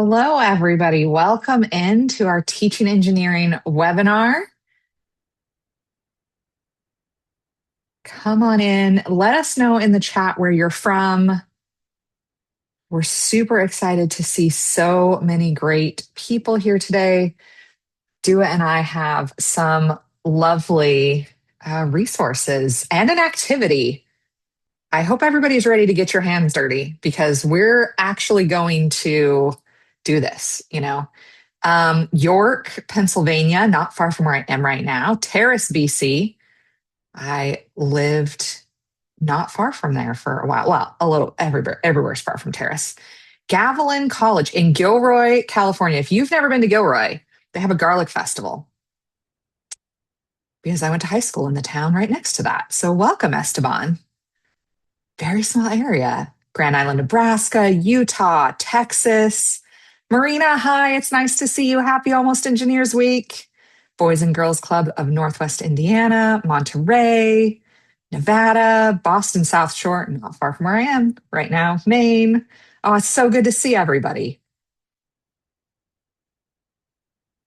Hello, everybody. Welcome into our Teaching Engineering webinar. Come on in. Let us know in the chat where you're from. We're super excited to see so many great people here today. Dua and I have some lovely resources and an activity. I hope everybody's ready to get your hands dirty because we're actually going to do this, York, Pennsylvania, not far from where I am right now. Terrace, BC. I lived not far from there for a while. Well, a little everywhere's far from Terrace. Gavilan College in Gilroy, California. If you've never been to Gilroy, they have a garlic festival because I went to high school in the town right next to that. So welcome, Esteban. Very small area. Grand Island, Nebraska, Utah, Texas. Marina, hi, it's nice to see you. Happy Almost Engineers Week. Boys and Girls Club of Northwest Indiana, Monterey, Nevada, Boston South Shore, not far from where I am right now, Maine. Oh, it's so good to see everybody.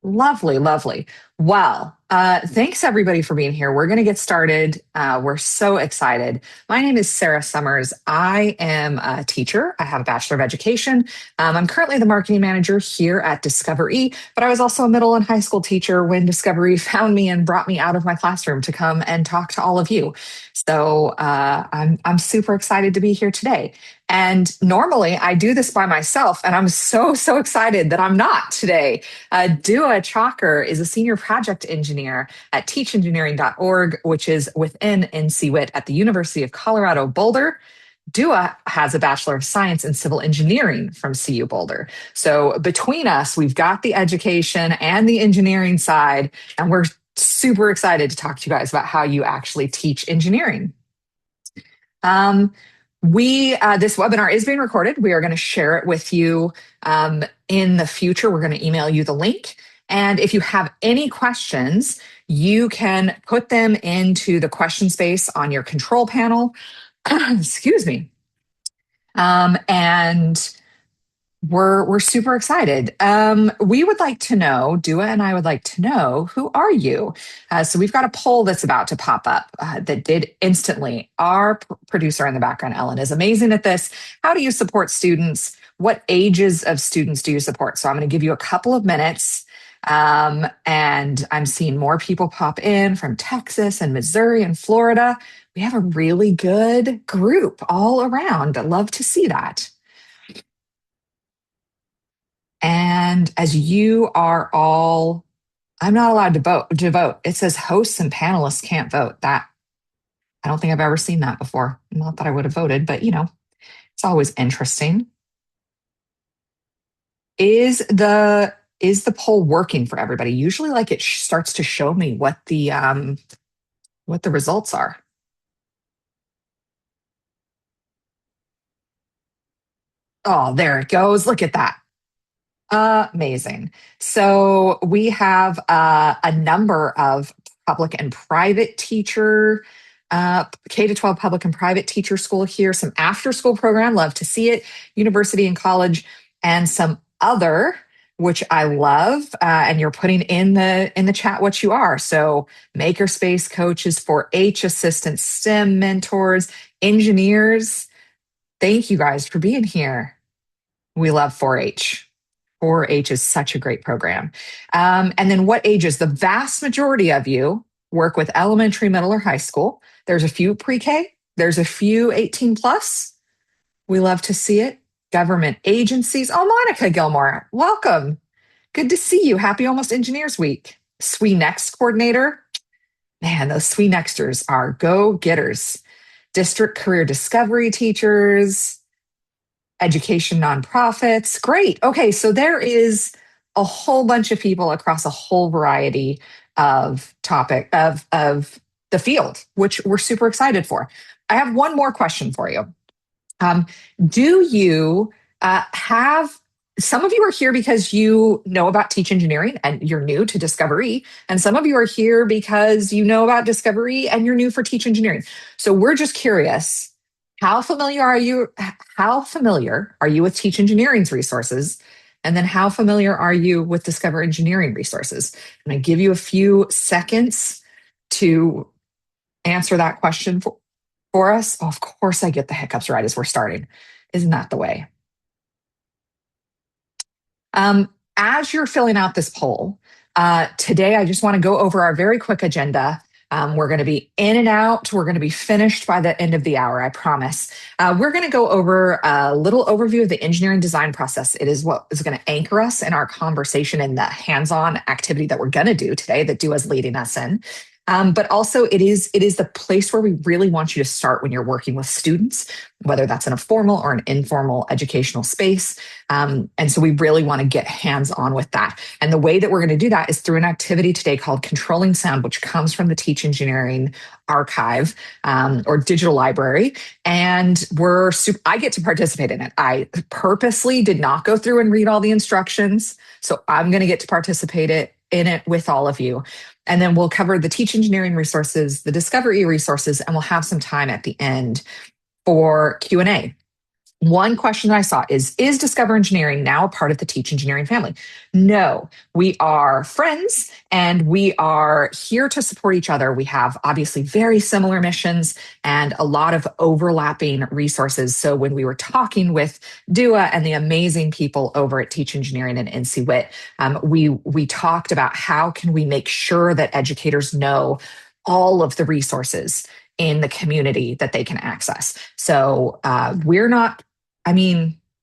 Lovely, lovely. Well, thanks everybody for being here. We're going to get started. We're so excited. My name is Sarah Summers. I am a teacher. I have a Bachelor of Education. I'm currently the marketing manager here at Discovery, but I was also a middle and high school teacher when Discovery found me and brought me out of my classroom to come and talk to all of you. So I'm super excited to be here today. And normally I do this by myself, and I'm so excited that I'm not today. Dua Chalker is a senior project engineer at teachengineering.org, which is within NCWIT at the University of Colorado Boulder. Dua has a Bachelor of Science in Civil Engineering from CU Boulder. So between us, we've got the education and the engineering side, and we're super excited to talk to you guys about how you actually teach engineering. This webinar is being recorded. We are going to share it with you in the future. We're going to email you the link. And if you have any questions, you can put them into the question space on your control panel. Excuse me. And we're super excited. We would like to know, Dua and I would like to know, who are you? So we've got a poll that's about to pop up that did instantly. Our producer in the background, Ellen, is amazing at this. How do you support students? What ages of students do you support? So I'm going to give you a couple of minutes. And I'm seeing more people pop in from Texas and Missouri and Florida. We have a really good group all around. I love to see that. And as you are all, I'm not allowed to vote. It says hosts and panelists can't vote. That I don't think I've ever seen that before. Not that I would have voted, but it's always interesting. Is the poll working for everybody? Usually like it starts to show me what the results are. Oh, there it goes. Look at that. Amazing. So we have a number of public and private teacher, K to 12 public and private teacher school here, some after school program, love to see it, university and college, and some other, which I love. And you're putting in the chat what you are. So makerspace coaches, 4-H assistants, STEM mentors, engineers. Thank you guys for being here. We love 4-H. 4-H is such a great program. And then what ages? The vast majority of you work with elementary, middle, or high school. There's a few pre-K. There's a few 18 plus. We love to see it. Government agencies. Oh, Monica Gilmore, welcome. Good to see you. Happy Almost Engineers Week. SWE Next coordinator. Man, those SWE Nexters are go-getters. District career discovery teachers, education nonprofits. Great. Okay, so there is a whole bunch of people across a whole variety of the field, which we're super excited for. I have one more question for you. Do you have some of you are here because you know about Teach Engineering and you're new to Discovery, and some of you are here because you know about Discovery and you're new for Teach Engineering. So we're just curious, how familiar are you with Teach Engineering's resources? And then how familiar are you with Discover Engineering resources? And I give you a few seconds to answer that question for us. Oh, of course, I get the hiccups right as we're starting. Isn't that the way? As you're filling out this poll, today I just want to go over our very quick agenda. We're going to be in and out. We're going to be finished by the end of the hour, I promise. We're going to go over a little overview of the engineering design process. It is what is going to anchor us in our conversation and the hands-on activity that we're going to do today that Dua is leading us in. But also it is the place where we really want you to start when you're working with students, whether that's in a formal or an informal educational space. And so we really want to get hands-on with that. And the way that we're going to do that is through an activity today called Controlling Sound, which comes from the Teach Engineering Archive or digital library. And I get to participate in it. I purposely did not go through and read all the instructions. So I'm going to get to participate in it with all of you. And then we'll cover the Teach Engineering resources, the Discover resources, and we'll have some time at the end for Q&A. One question that I saw is Discover Engineering now a part of the Teach Engineering family? No, we are friends and we are here to support each other. We have obviously very similar missions and a lot of overlapping resources. So when we were talking with Dua and the amazing people over at Teach Engineering and NCWIT, we talked about how can we make sure that educators know all of the resources in the community that they can access. So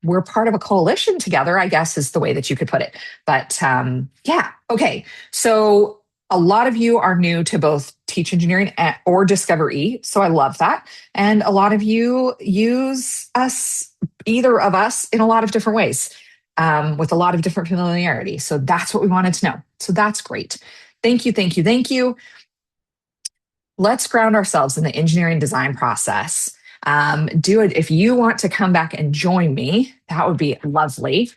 we're part of a coalition together, I guess is the way that you could put it. But yeah, okay. So a lot of you are new to both Teach Engineering or Discover E. So I love that. And a lot of you use either of us in a lot of different ways with a lot of different familiarity. So that's what we wanted to know. So that's great. Thank you, thank you, thank you. Let's ground ourselves in the engineering design process. Do it if you want to come back and join me. That would be lovely.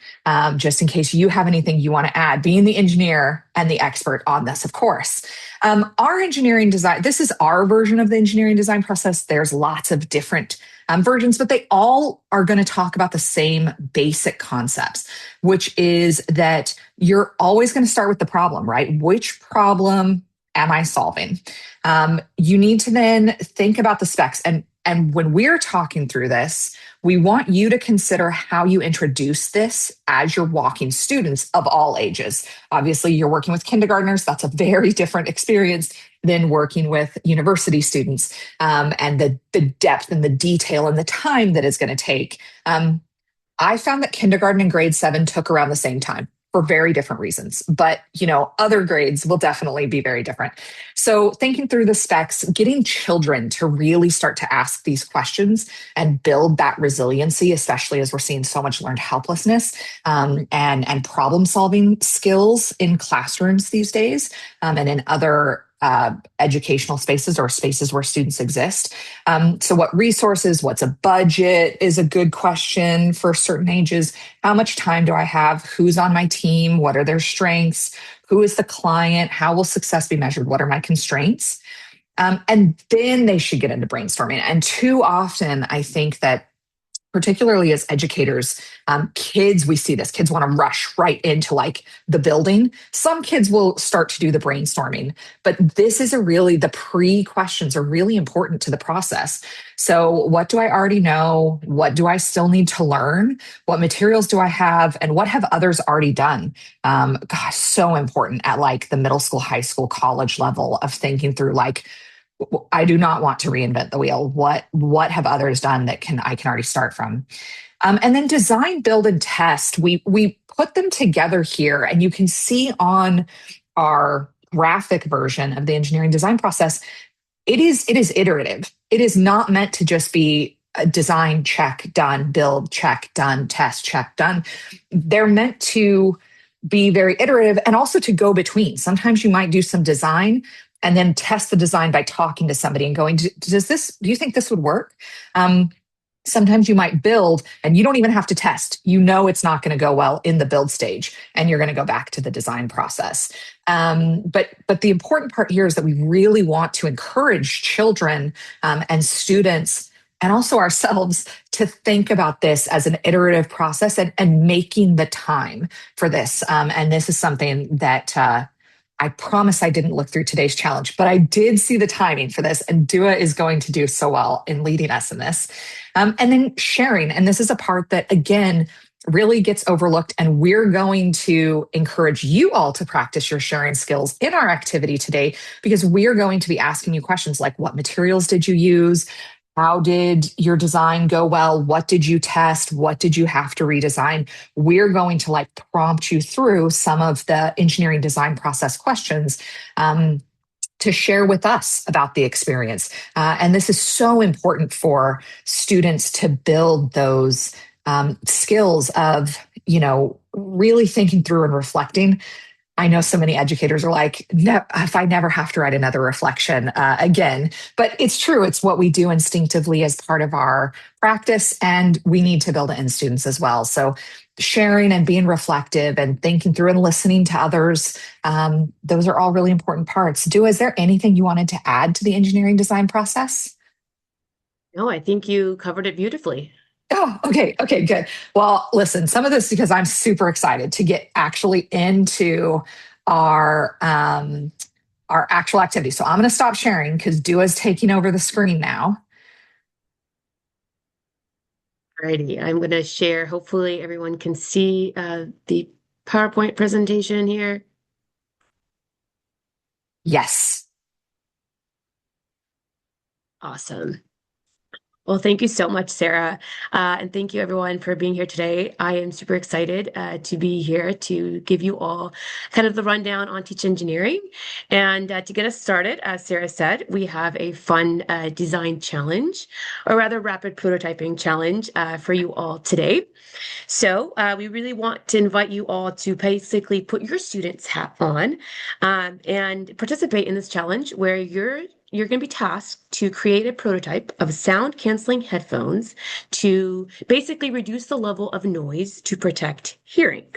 Just in case you have anything you want to add, being the engineer and the expert on this, of course. Our engineering design, this is our version of the engineering design process. There's lots of different versions, but they all are going to talk about the same basic concepts, which is that you're always going to start with the problem, right? Which problem am I solving? You need to then think about the specs. And when we're talking through this, we want you to consider how you introduce this as you're walking students of all ages. Obviously, you're working with kindergartners. That's a very different experience than working with university students and the depth and the detail and the time that it's going to take. I found that kindergarten and grade 7 took around the same time for very different reasons. But, other grades will definitely be very different. So thinking through the specs, getting children to really start to ask these questions and build that resiliency, especially as we're seeing so much learned helplessness and problem solving skills in classrooms these days and in other educational spaces or spaces where students exist. So what resources, what's a budget is a good question for certain ages. How much time do I have? Who's on my team? What are their strengths? Who is the client? How will success be measured? What are my constraints? And then they should get into brainstorming. And too often, I think that particularly as educators, kids, we see this, kids want to rush right into like the building. Some kids will start to do the brainstorming, but this is the pre-questions are really important to the process. So what do I already know? What do I still need to learn? What materials do I have? And what have others already done? Gosh, so important at like the middle school, high school, college level of thinking through like, I do not want to reinvent the wheel. What have others done that I can already start from? And then design, build, and test. We put them together here, and you can see on our graphic version of the engineering design process, it is iterative. It is not meant to just be a design check, done, build check, done, test check, done. They're meant to be very iterative and also to go between. Sometimes you might do some design and then test the design by talking to somebody and going, do you think this would work? Sometimes you might build and you don't even have to test. It's not going to go well in the build stage and you're going to go back to the design process. But the important part here is that we really want to encourage children and students and also ourselves to think about this as an iterative process and making the time for this. And this is something that I promise I didn't look through today's challenge, but I did see the timing for this, and Dua is going to do so well in leading us in this. And then sharing, and this is a part that, again, really gets overlooked. And we're going to encourage you all to practice your sharing skills in our activity today, because we're going to be asking you questions like, what materials did you use? How did your design go well? What did you test? What did you have to redesign? We're going to like prompt you through some of the engineering design process questions. To share with us about the experience. And this is so important for students to build those skills of, really thinking through and reflecting. I know so many educators are like, no, if I never have to write another reflection again. But it's true. It's what we do instinctively as part of our practice, and we need to build it in students as well. So sharing and being reflective and thinking through and listening to others, those are all really important parts. Is there anything you wanted to add to the engineering design process? No, I think you covered it beautifully. Oh, okay. Okay, good. Well, listen, some of this because I'm super excited to get actually into our our actual activity. So I'm going to stop sharing because Dua's taking over the screen now. Alrighty, I'm going to share. Hopefully, everyone can see the PowerPoint presentation here. Yes. Awesome. Well, thank you so much, Sarah. And thank you, everyone, for being here today. I am super excited to be here to give you all kind of the rundown on Teach Engineering. And to get us started, as Sarah said, we have a fun design challenge, or rather rapid prototyping challenge for you all today. So we really want to invite you all to basically put your student's hat on and participate in this challenge where you're going to be tasked to create a prototype of sound canceling headphones to basically reduce the level of noise to protect hearing.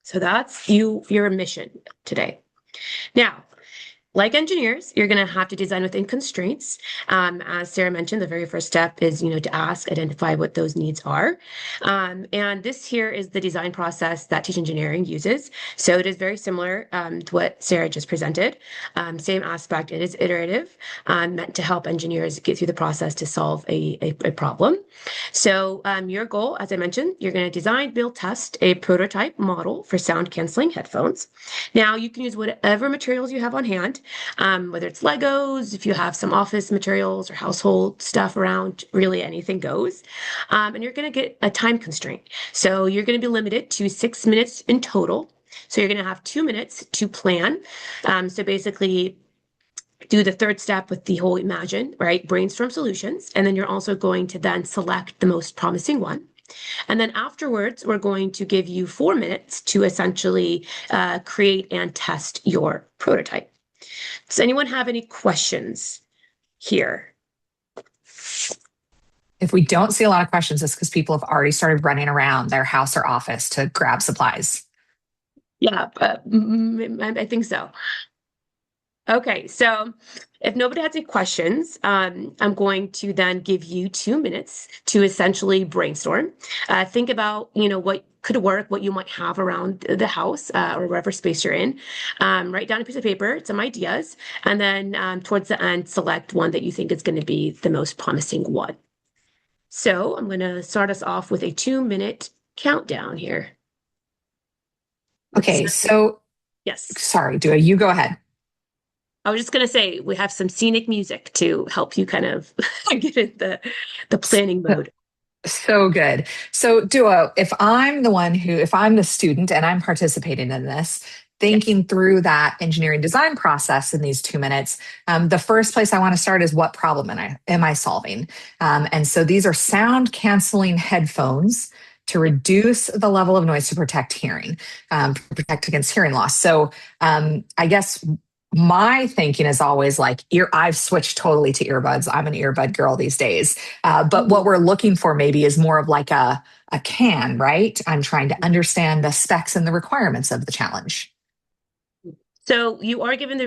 So that's your mission today. Now, like engineers, you're going to have to design within constraints. As Sarah mentioned, the very first step is, to ask, identify what those needs are. And this here is the design process that Teach Engineering uses. So it is very similar to what Sarah just presented. Same aspect, it is iterative, meant to help engineers get through the process to solve a problem. So your goal, as I mentioned, you're going to design, build, test a prototype model for sound canceling headphones. Now you can use whatever materials you have on hand, whether it's Legos, if you have some office materials or household stuff around, really anything goes. And you're going to get a time constraint. So you're going to be limited to 6 minutes in total. So you're going to have 2 minutes to plan. So basically, do the third step with the whole imagine, right? Brainstorm solutions. And then you're also going to then select the most promising one. And then afterwards, we're going to give you 4 minutes to essentially create and test your prototype. Does anyone have any questions here? If we don't see a lot of questions, it's because people have already started running around their house or office to grab supplies. Yeah, I think so. Okay, so if nobody has any questions, I'm going to then give you 2 minutes to essentially brainstorm. Think about, what could work, what you might have around the house or wherever space you're in. Write down a piece of paper, some ideas, and then towards the end, select one that you think is going to be the most promising one. So I'm going to start us off with a 2-minute countdown here. Okay, so yes. Sorry, Dua, you go ahead. I was just going to say we have some scenic music to help you kind of get in the planning mode. So good. So, Dua, if I'm the student and I'm participating in this, thinking through that engineering design process in these 2 minutes, the first place I want to start is what problem am I solving? And so these are sound canceling headphones to reduce the level of noise to protect hearing, protect against hearing loss. So I guess my thinking is always like I've switched totally to earbuds. I'm an earbud girl these days. But what we're looking for maybe is more of like a can, right? I'm trying to understand the specs and the requirements of the challenge. So you are given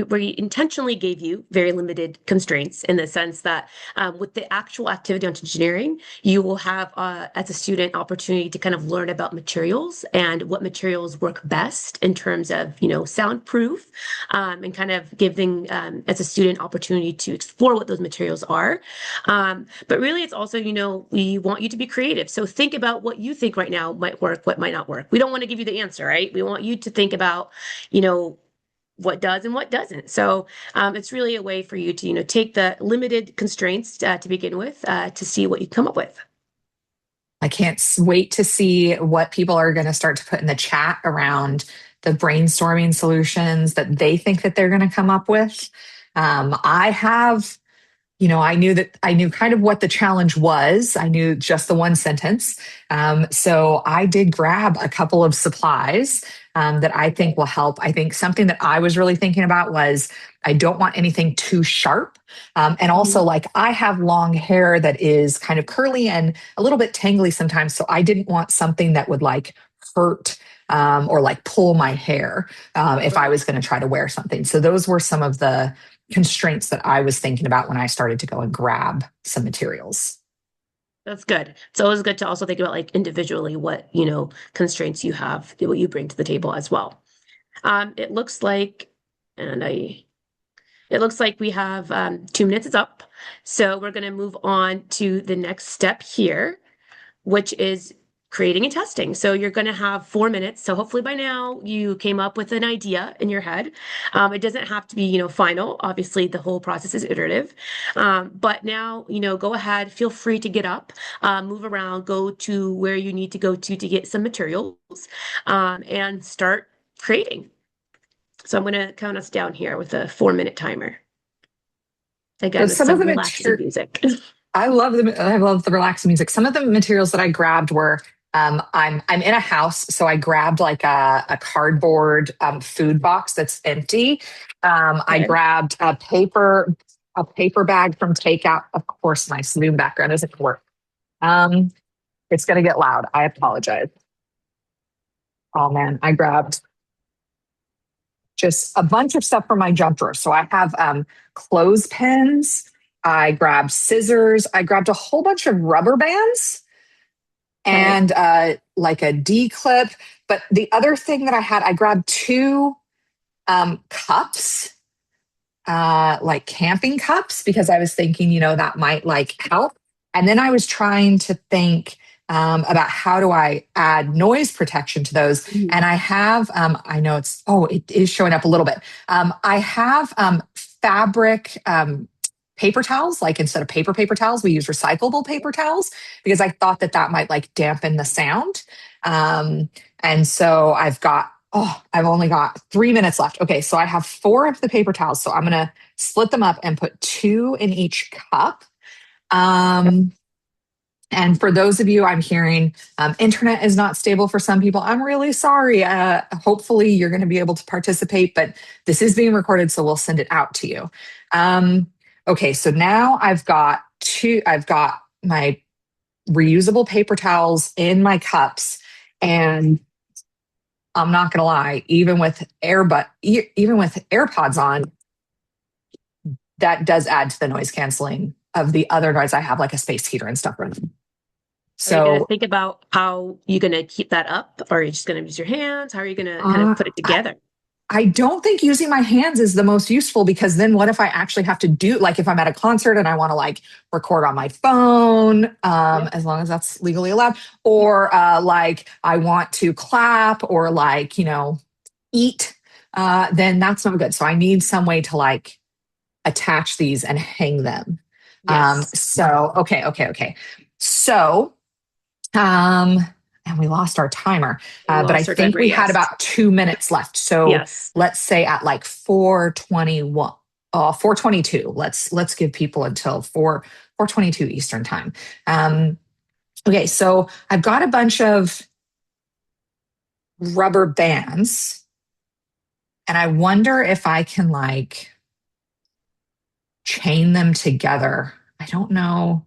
we intentionally gave you very limited constraints in the sense that with the actual activity on engineering, you will have, as a student, opportunity to kind of learn about materials and what materials work best in terms of, soundproof, and kind of giving, as a student, opportunity to explore what those materials are. But really, it's also, we want you to be creative. So think about what you think right now might work, what might not work. We don't want to give you the answer, right? We want you to think about, you know, what does and what doesn't. So it's really a way for you to, take the limited constraints to begin with to see what you come up with. I can't wait to see what people are going to start to put in the chat around the brainstorming solutions that they think that they're going to come up with. I have, I knew kind of what the challenge was. I knew just the one sentence. So I did grab a couple of supplies that I think will help. I think something that I was really thinking about was I don't want anything too sharp. And also, Mhm. like, I have long hair that is kind of curly and a little bit tangly sometimes. So I didn't want something that would like hurt or like pull my hair if I Right. was going to try to wear something. So those were some of the constraints that I was thinking about when I started to go and grab some materials. That's good. It's always good to also think about like individually what, constraints you have, what you bring to the table as well. It looks like, and I, it looks like we have 2 minutes is up. So we're going to move on to the next step here, which is creating and testing. So you're going to have 4 minutes. So hopefully by now you came up with an idea in your head. It doesn't have to be, final. Obviously, the whole process is iterative. But now, go ahead, feel free to get up, move around, go to where you need to go to get some materials, and start creating. So I'm going to count us down here with a 4-minute timer. So Again, with some of some the relaxing material, music. I love the relaxing music. Some of the materials that I grabbed were I'm in a house, so I grabbed like a cardboard food box that's empty. I Okay. grabbed a paper bag from takeout. Of course, my Zoom background isn't work. Um, it's gonna get loud. I apologize. Oh man, I grabbed just a bunch of stuff from my jump drawer. So I have clothespins. I grabbed scissors. I grabbed a whole bunch of rubber bands Okay. and like a D clip. But the other thing that I had, I grabbed two cups, like camping cups, because I was thinking, that might like help. And then I was trying to think about how do I add noise protection to those. Mhm. And I have, I know it is showing up a little bit. I have fabric paper towels, like instead of paper towels, we use recyclable paper towels because I thought that that might like dampen the sound. Um, and so I've only got 3 minutes left. Okay, so I have four of the paper towels. So I'm going to split them up and put two in each cup. Um, and for those of you I'm hearing, internet is not stable for some people. I'm really sorry. Hopefully, you're going to be able to participate, but this is being recorded, so we'll send it out to you. Okay, so now I've got my reusable paper towels in my cups. And I'm not going to lie, even with AirPods on, that does add to the noise canceling of the other noise I have, like a space heater and stuff running. Are you going to So think about how you're going to keep that up? Or are you just going to use your hands? How are you going to kind of uh, put it I, together? I don't think using my hands is the most useful because then what if I actually have to like if I'm at a concert and I want to like record on my phone, Yep. as long as that's legally allowed, or like I want to clap or like, eat, then that's not good. So I need some way to like attach these and hang them. Yes. Okay. So, um, and we lost our timer, We but I lost our think timer. we had Yes. about 2 minutes left. So Yes. let's say at like 4:21, 4:22. Let's give people until 4:22 Eastern time. Um, okay, so I've got a bunch of rubber bands, and I wonder if I can like chain them together. I don't know.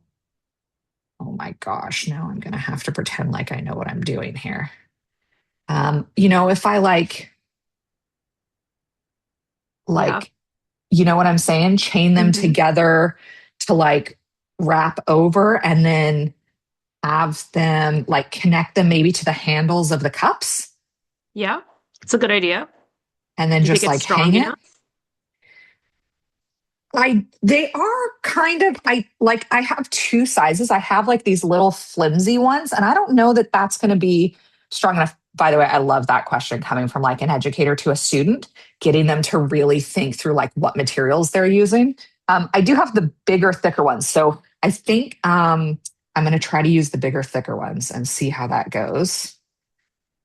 Oh my gosh, now I'm going to have to pretend like I know what I'm doing here. If I like Yeah. Like, you know what I'm saying? Chain them Hmm. together to like wrap over and then have them like connect them maybe to the handles of the cups Yeah. It's a good idea. and then Do you think just it's like strong hang it. enough? They are kind of I have two sizes. I have like these little flimsy ones, and I don't know that that's going to be strong enough. By the way, I love that question coming from like an educator to a student, getting them to really think through like what materials they're using. I do have the bigger, thicker ones, so I think I'm going to try to use the bigger, thicker ones and see how that goes.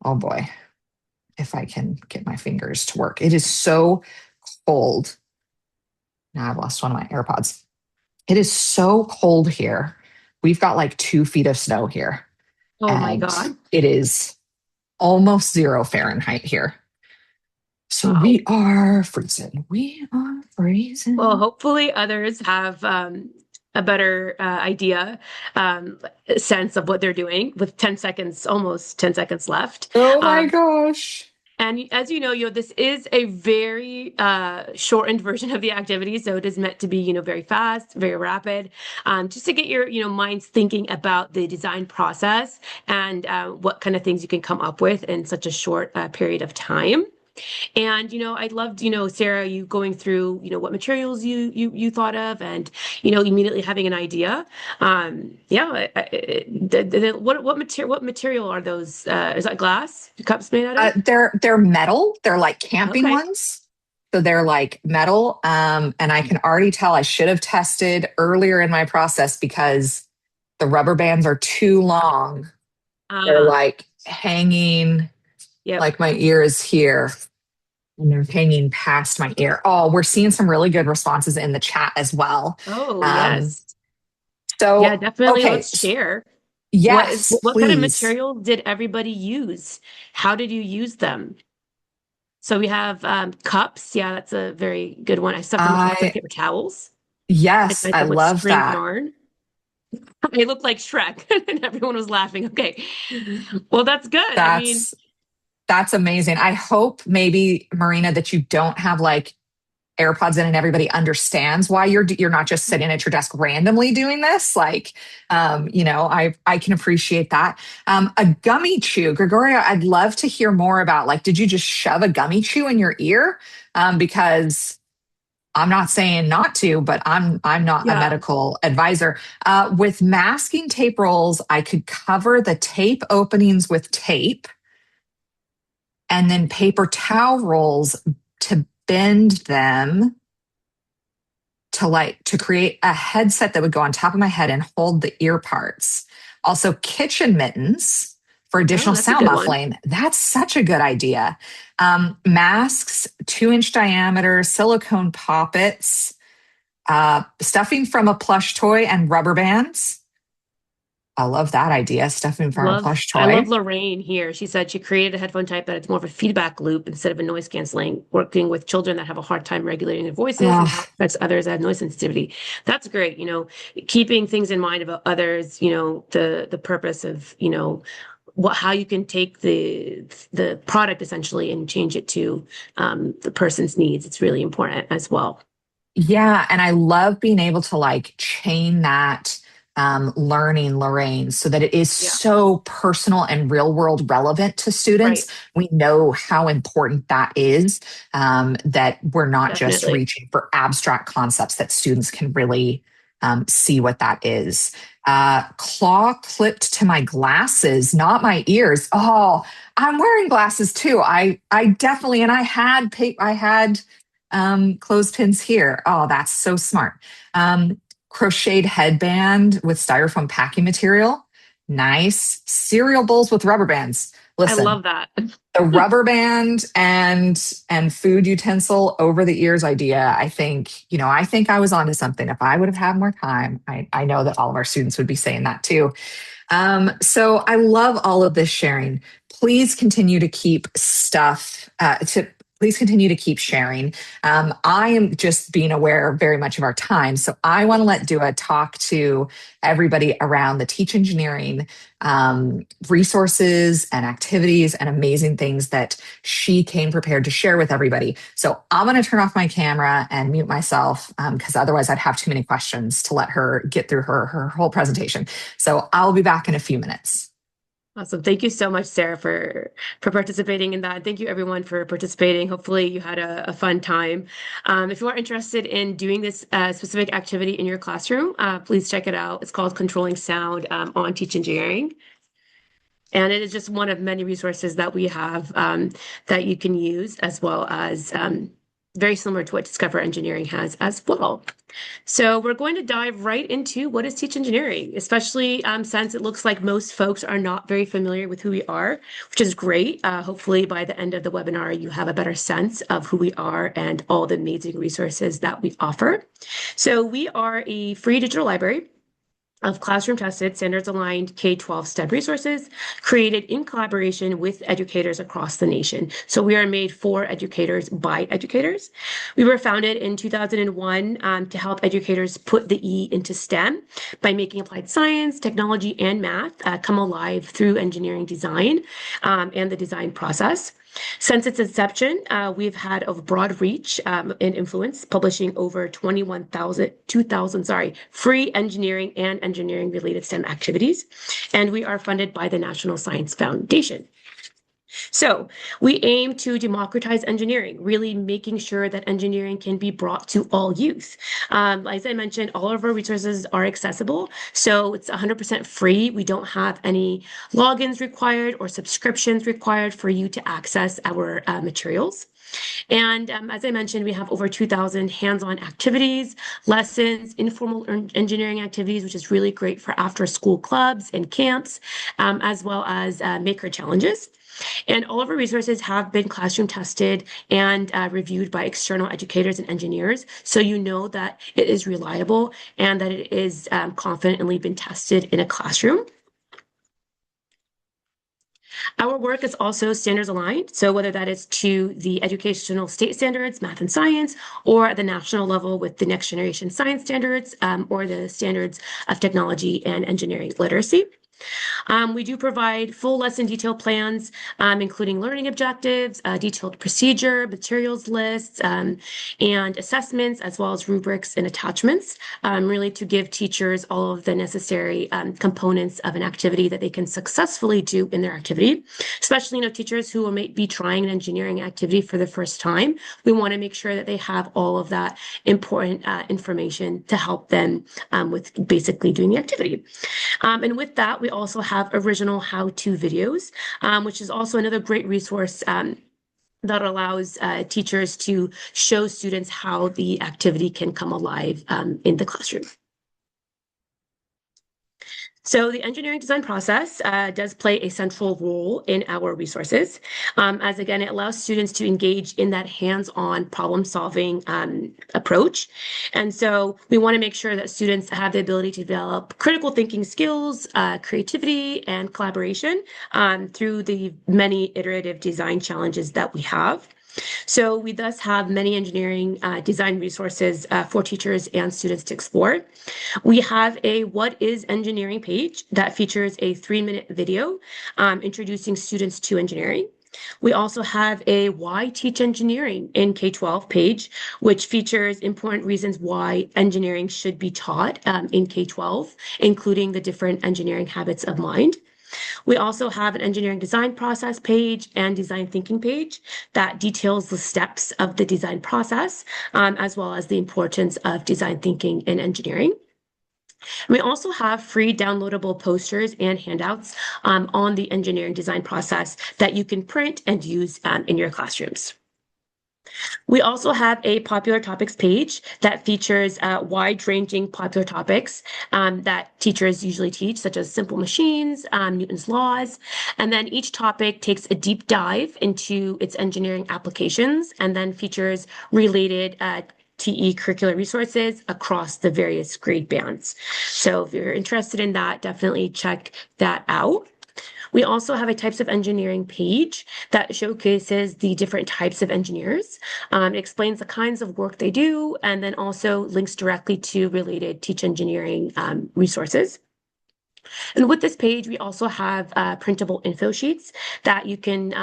Oh boy, if I can get my fingers to work. It is so cold. Now I've lost one of my AirPods. It is so cold here. We've got like 2 feet of snow here, Oh my and God. it is almost 0 Fahrenheit here. So Wow. we are freezing. We are Well, freezing. hopefully others have a better idea, um, sense of what they're doing with 10 seconds, almost 10 seconds left. Oh my Um, gosh. and as this is a very shortened version of the activity. So it is meant to be, very fast, very rapid, just to get your, minds thinking about the design process and what kind of things you can come up with in such a short period of time. And I loved, Sarah, you going through, what materials you thought of, and immediately having an idea. Yeah. What material are those? Is that glass cups made out of? They're metal. They're like camping Okay. ones. So they're like metal. And I can already tell I should have tested earlier in my process because the rubber bands are too long. They're Ah, like hanging, yep. like my ear is here and they're hanging past my ear. Oh, we're seeing some really good responses in the chat as well. Oh, Um, yes. Yeah, so, definitely. okay. Let's share. Yes, What kind of please. material did everybody use? How did you use them? So we have cups. Yeah, that's a very good one. I stuffed them with lots of I, paper towels. I yes, tied I them with love string that. yarn. I look like Shrek, and everyone was laughing. Okay, well, that's good. I mean, That's That's amazing. I hope maybe Marina that you don't have like AirPods in and everybody understands why you're not just sitting at your desk randomly doing this. Like, I can appreciate that. A gummy chew, Gregoria. I'd love to hear more about. Like, did you just shove a gummy chew in your ear? Because I'm not saying not to, but I'm not a yeah. medical advisor. With masking tape rolls, I could cover the tape openings with tape and then paper towel rolls to bend them to create a headset that would go on top of my head and hold the ear parts. Also, kitchen mittens for Oh, additional that's a sound good one. muffling. That's such a good idea. Masks, 2-inch diameter, silicone poppets, stuffing from a plush toy, and rubber bands. I love that idea. Stuffing from a plush I love toy. Lorraine here. She said she created a headphone type that it's more of a feedback loop instead of a noise canceling, working with children that have a hard time regulating their voices and how it Oh, affects others that have noise sensitivity. That's great. Keeping things in mind about others, the purpose of, how you can take the product essentially and change it to the person's needs. It's really important as well. yeah, and I love being able to like chain that learning, Lorraine, so that it is Yeah, so personal and real world relevant to students. right. We know how important that is, that we're not just Definitely. reaching for abstract concepts, that students can really see what that is. Claw clipped to my glasses, not my ears. Oh, I'm wearing glasses too. I definitely, and I had clothespins here. Oh, that's so smart. Crocheted headband with styrofoam packing material. Nice. Cereal bowls with rubber bands. I Listen, love that. the rubber band and food utensil over the ears idea, I think I was onto something. If I would have had more time, I know that all of our students would be saying that too. So I love all of this sharing. Please continue to keep stuff to Please continue to keep sharing. I am just being aware very much of our time. So I want to let Dua talk to everybody around the Teach Engineering resources and activities and amazing things that she came prepared to share with everybody. So I'm going to turn off my camera and mute myself because otherwise I'd have too many questions to let her get through her whole presentation. So I'll be back in a few minutes. Awesome. Thank you so much, Sarah, for participating in that. Thank you, everyone, for participating. Hopefully, you had a fun time. If you are interested in doing this specific activity in your classroom, please check it out. It's called Controlling Sound on Teach Engineering. And it is just one of many resources that we have that you can use, as well as very similar to what Discover Engineering has as well. So we're going to dive right into what is Teach Engineering, especially since it looks like most folks are not very familiar with who we are, which is great. Hopefully by the end of the webinar, you have a better sense of who we are and all the amazing resources that we offer. So we are a free digital library of classroom-tested, standards-aligned K-12 STEM resources created in collaboration with educators across the nation. So we are made for educators by educators. We were founded in 2001 to help educators put the E into STEM by making applied science, technology, and math come alive through engineering design and the design process. Since its inception, we've had a broad reach and influence, publishing over 2,000 free engineering and engineering-related STEM activities, and we are funded by the National Science Foundation. So we aim to democratize engineering, really making sure that engineering can be brought to all youth. As I mentioned, all of our resources are accessible, so it's 100% free. We don't have any logins required or subscriptions required for you to access our materials. And as I mentioned, we have over 2,000 hands-on activities, lessons, informal engineering activities, which is really great for after-school clubs and camps, as well as maker challenges. And all of our resources have been classroom tested and reviewed by external educators and engineers. So you know that it is reliable and that it is confidently been tested in a classroom. Our work is also standards aligned. So whether that is to the educational state standards, math and science, or at the national level with the next generation science standards, or the standards of technology and engineering literacy. We do provide full lesson detail plans, including learning objectives, detailed procedure, materials lists, and assessments, as well as rubrics and attachments, really to give teachers all of the necessary components of an activity that they can successfully do in their activity, especially, teachers who may be trying an engineering activity for the first time. We want to make sure that they have all of that important information to help them with basically doing the activity. And with that, we also have original how-to videos, which is also another great resource that allows teachers to show students how the activity can come alive in the classroom. So the engineering design process does play a central role in our resources, as again, it allows students to engage in that hands-on problem-solving approach. And so we want to make sure that students have the ability to develop critical thinking skills, creativity, and collaboration through the many iterative design challenges that we have. So we thus have many engineering design resources for teachers and students to explore. We have a What is Engineering page that features a 3-minute video introducing students to engineering. We also have a Why Teach Engineering in K-12 page, which features important reasons why engineering should be taught in K-12, including the different engineering habits of mind. We also have an engineering design process page and design thinking page that details the steps of the design process, as well as the importance of design thinking in engineering. We also have free downloadable posters and handouts on the engineering design process that you can print and use in your classrooms. We also have a popular topics page that features wide-ranging popular topics that teachers usually teach, such as simple machines, Newton's laws, and then each topic takes a deep dive into its engineering applications and then features related TE curricular resources across the various grade bands. So if you're interested in that, definitely check that out. We also have a types of engineering page that showcases the different types of engineers. It explains the kinds of work they do, and then also links directly to related Teach Engineering resources. And with this page, we also have printable info sheets that you can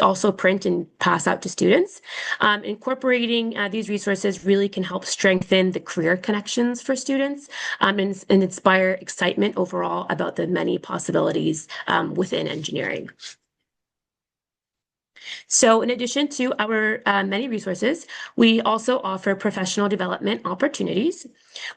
also print and pass out to students. Incorporating these resources really can help strengthen the career connections for students and inspire excitement overall about the many possibilities within engineering. So in addition to our many resources, we also offer professional development opportunities.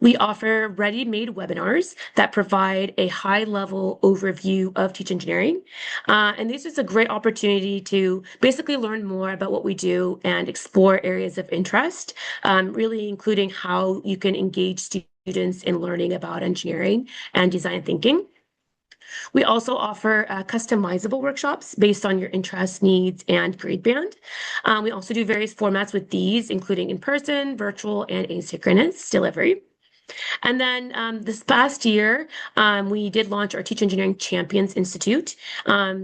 We offer ready-made webinars that provide a high-level overview of Teach Engineering. And this is a great opportunity to basically learn more about what we do and explore areas of interest, really including how you can engage students in learning about engineering and design thinking. We also offer customizable workshops based on your interests, needs, and grade band. We also do various formats with these, including in-person, virtual, and asynchronous delivery. And then this past year, we did launch our Teach Engineering Champions Institute,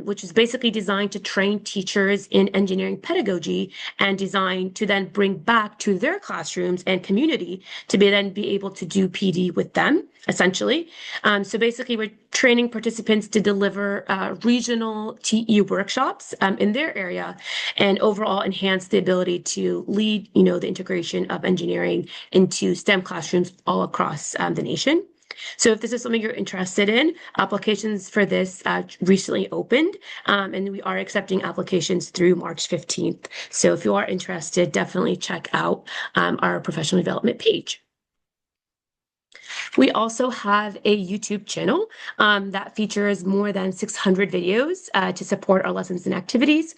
which is basically designed to train teachers in engineering pedagogy and design to then bring back to their classrooms and community to then be able to do PD with them, essentially. So basically, we're training participants to deliver regional TE workshops in their area and overall enhance the ability to lead, the integration of engineering into STEM classrooms all across the nation. So if this is something you're interested in, applications for this recently opened, and we are accepting applications through March 15th. So if you are interested, definitely check out our professional development page. We also have a YouTube channel that features more than 600 videos to support our lessons and activities.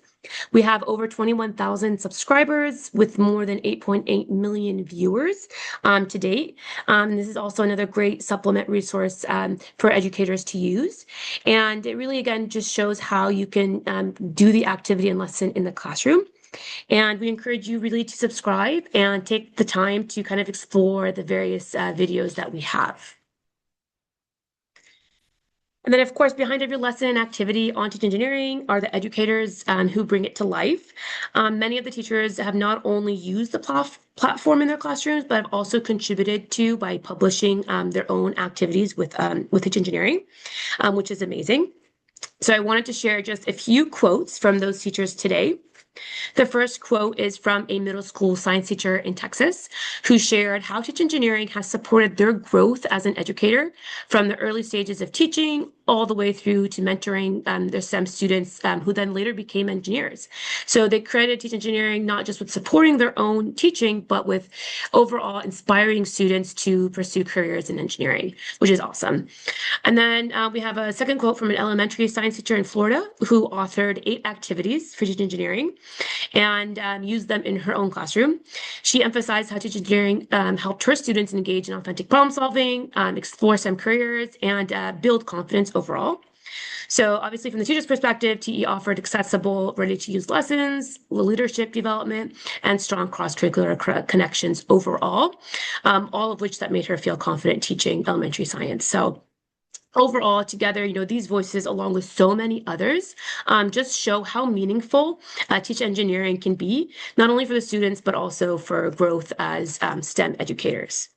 We have over 21,000 subscribers with more than 8.8 million viewers to date. This is also another great supplement resource for educators to use. And it really, again, just shows how you can do the activity and lesson in the classroom. And we encourage you really to subscribe and take the time to kind of explore the various videos that we have. And then, of course, behind every lesson and activity on Teach Engineering are the educators who bring it to life. Many of the teachers have not only used the platform in their classrooms, but have also contributed to by publishing their own activities with Teach Engineering, which is amazing. So I wanted to share just a few quotes from those teachers today. The first quote is from a middle school science teacher in Texas who shared how Teach Engineering has supported their growth as an educator from the early stages of teaching all the way through to mentoring their STEM students who then later became engineers. So they credit Teach Engineering not just with supporting their own teaching, but with overall inspiring students to pursue careers in engineering, which is awesome. And then we have a second quote from an elementary science teacher in Florida who authored 8 activities for Teach Engineering and used them in her own classroom. She emphasized how Teach Engineering helped her students engage in authentic problem solving, explore STEM careers, and build confidence overall. So obviously from the teacher's perspective, TE offered accessible, ready-to-use lessons, leadership development, and strong cross-curricular connections overall, all of which that made her feel confident teaching elementary science. So overall, together, these voices, along with so many others, just show how meaningful Teach Engineering can be, not only for the students, but also for growth as STEM educators.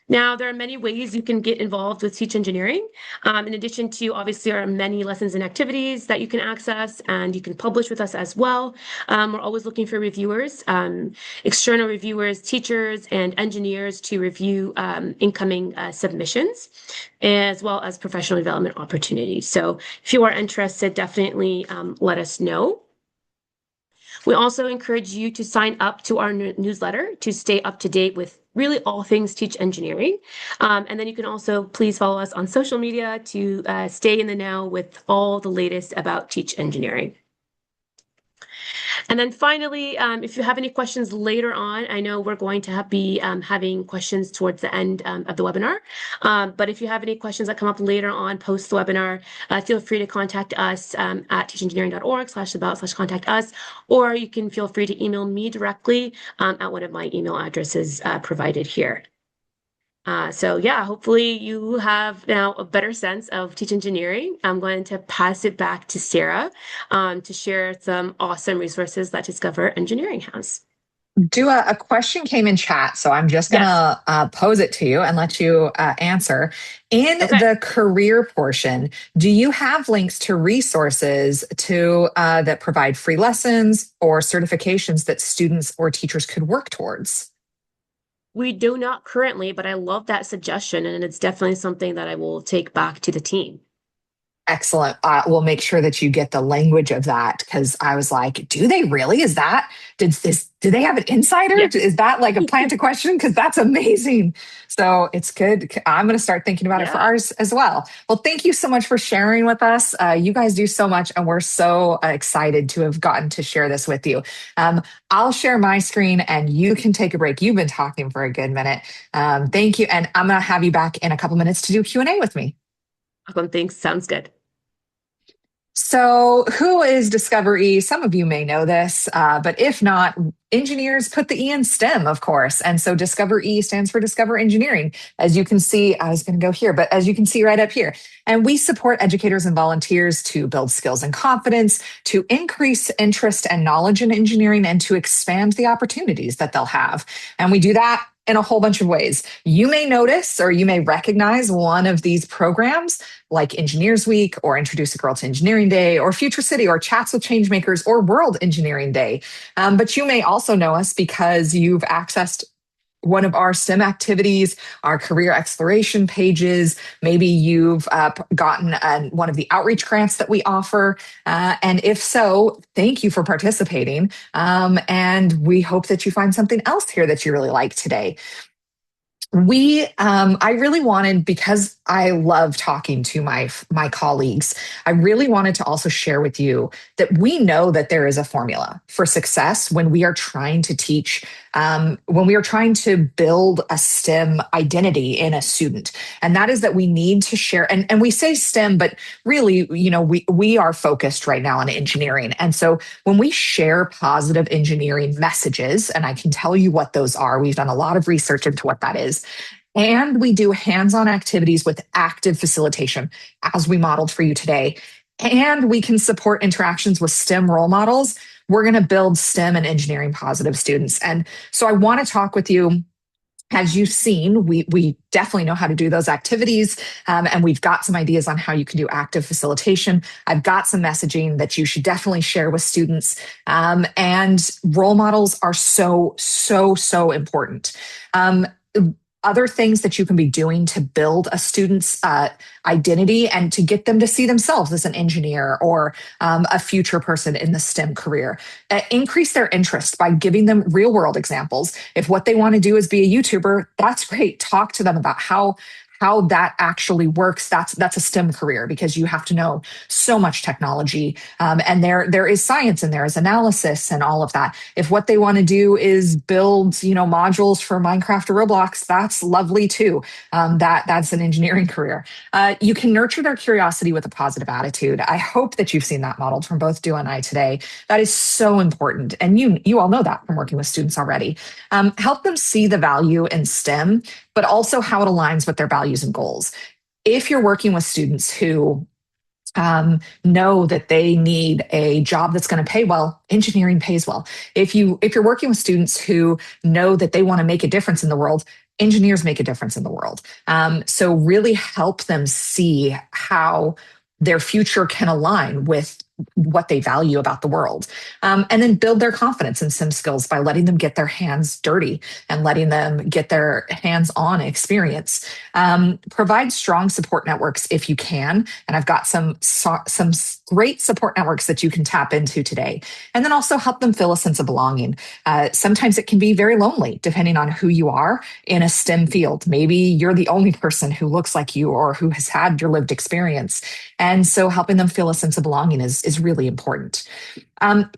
Now, there are many ways you can get involved with Teach Engineering. In addition to, obviously, there are many lessons and activities that you can access, and you can publish with us as well. We're always looking for reviewers, external reviewers, teachers, and engineers to review incoming submissions, as well as professional development opportunities. So if you are interested, definitely let us know. We also encourage you to sign up to our newsletter to stay up to date with really all things Teach Engineering. And then you can also please follow us on social media to stay in the know with all the latest about Teach Engineering. And then finally, if you have any questions later on, I know we're going to be having questions towards the end of the webinar. But if you have any questions that come up later on post the webinar, feel free to contact us at teachengineering.org/about/contact us, or you can feel free to email me directly at one of my email addresses provided here. So yeah, hopefully you have now a better sense of teach engineering. I'm going to pass it back to Sarah to share some awesome resources that Discover Engineering has. Do a question came in chat, so I'm just Yes. gonna pose it to you and let you answer. In Okay. the career portion, do you have links to resources to that provide free lessons or certifications that students or teachers could work towards? We do not currently, but I love that suggestion, and it's definitely something that I will take back to the team. Excellent. We'll make sure that you get the language of that because I was like, do they really? Is that do they have an insider? Yeah. Is that like a plant a question? Because that's amazing. So it's good. I'm going to start thinking about it for Yeah. ours as well. Well, thank you so much for sharing with us. You guys do so much, and we're so excited to have gotten to share this with you. Um, I'll share my screen, and you can take a break. You've been talking for a good minute. Thank you, and I'm going to have you back in a couple minutes to do Q&A with me. Awesome. Thanks. Sounds good. So, who is Discover E? Some of you may know this, but if not, engineers put the E in STEM, of course. And so, Discover E stands for Discover Engineering. As you can see, I was going to go here, but as you can see right up here. And we support educators and volunteers to build skills and confidence, to increase interest and knowledge in engineering, and to expand the opportunities that they'll have. And we do that in a whole bunch of ways. You may notice or you may recognize one of these programs like Engineers Week or Introduce a Girl to Engineering Day or Future City or Chats with Changemakers or World Engineering Day. But you may also know us because you've accessed one of our STEM activities, our career exploration pages. Maybe you've gotten one of the outreach grants that we offer. And if so, thank you for participating. And we hope that you find something else here that you really like today. I really wanted, because I love talking to my colleagues, I really wanted to also share with you that we know that there is a formula for success when we are trying to teach, when we are trying to build a STEM identity in a student. And that is that we need to share, and we say STEM, but really, we are focused right now on engineering. And so when we share positive engineering messages, and I can tell you what those are, we've done a lot of research into what that is. And we do hands on activities with active facilitation, as we modeled for you today. And we can support interactions with STEM role models. We're going to build STEM and engineering positive students. And so I want to talk with you. As you've seen, we definitely know how to do those activities, and we've got some ideas on how you can do active facilitation. I've got some messaging that you should definitely share with students, and role models are so important. Um, Other things that you can be doing to build a student's identity and to get them to see themselves as an engineer or a future person in the STEM career. Increase their interest by giving them real world examples. If what they want to do is be a YouTuber, that's great. Talk to them about how that actually works. That's a STEM career because you have to know so much technology, and there is science and there is analysis and all of that. If what they want to do is build modules for Minecraft or Roblox, that's lovely too. That's an engineering career. You can nurture their curiosity with a positive attitude. I hope that you've seen that modeled from both Dua and I today. That is so important, and you all know that from working with students already. Help them see the value in STEM, but also how it aligns with their values and goals. If you're working with students who know that they need a job that's going to pay well, engineering pays well. If you're working with students who know that they want to make a difference in the world, engineers make a difference in the world. So really help them see how their future can align with what they value about the world. And then build their confidence in SIM skills by letting them get their hands dirty and letting them get their hands-on experience. Provide strong support networks if you can. And I've got some great support networks that you can tap into today. And then also help them feel a sense of belonging. Sometimes it can be very lonely depending on who you are in a STEM field. Maybe you're the only person who looks like you or who has had your lived experience. And so helping them feel a sense of belonging is really important.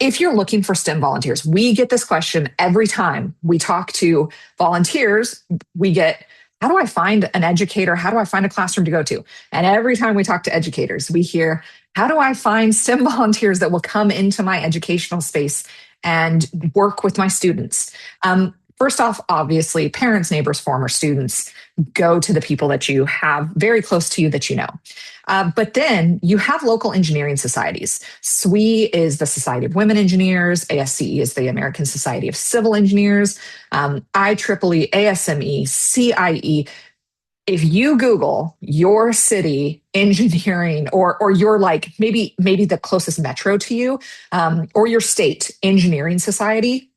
If you're looking for STEM volunteers, we get this question every time we talk to volunteers. We get, how do I find an educator? How do I find a classroom to go to? And every time we talk to educators, we hear, how do I find STEM volunteers that will come into my educational space and work with my students? First off, obviously, parents, neighbors, former students, go to the people that you have very close to you that you know. But then you have local engineering societies. SWE is the Society of Women Engineers, ASCE is the American Society of Civil Engineers, IEEE, ASME, CIE. If you Google your city engineering, or your, like, maybe the closest metro to you, or your state engineering society,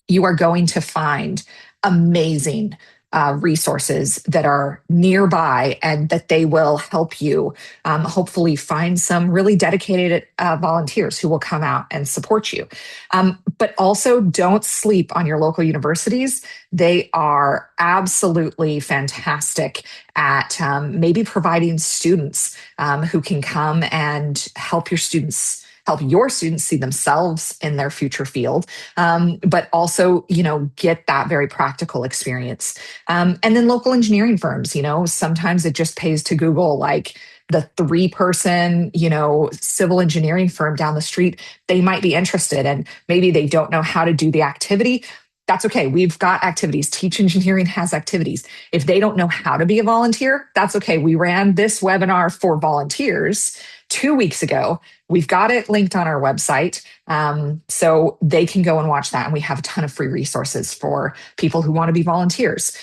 you are going to find amazing resources that are nearby, and that they will help you hopefully find some really dedicated volunteers who will come out and support you. But also, don't sleep on your local universities. They are absolutely fantastic at maybe providing students who can come and help your students see themselves in their future field, but also, get that very practical experience. And then local engineering firms, sometimes it just pays to Google, like, the 3-person, civil engineering firm down the street. They might be interested, and maybe they don't know how to do the activity. That's okay. We've got activities. Teach Engineering has activities. If they don't know how to be a volunteer, that's okay. We ran this webinar for volunteers 2 weeks ago. We've got it linked on our website, so they can go and watch that. And we have a ton of free resources for people who want to be volunteers.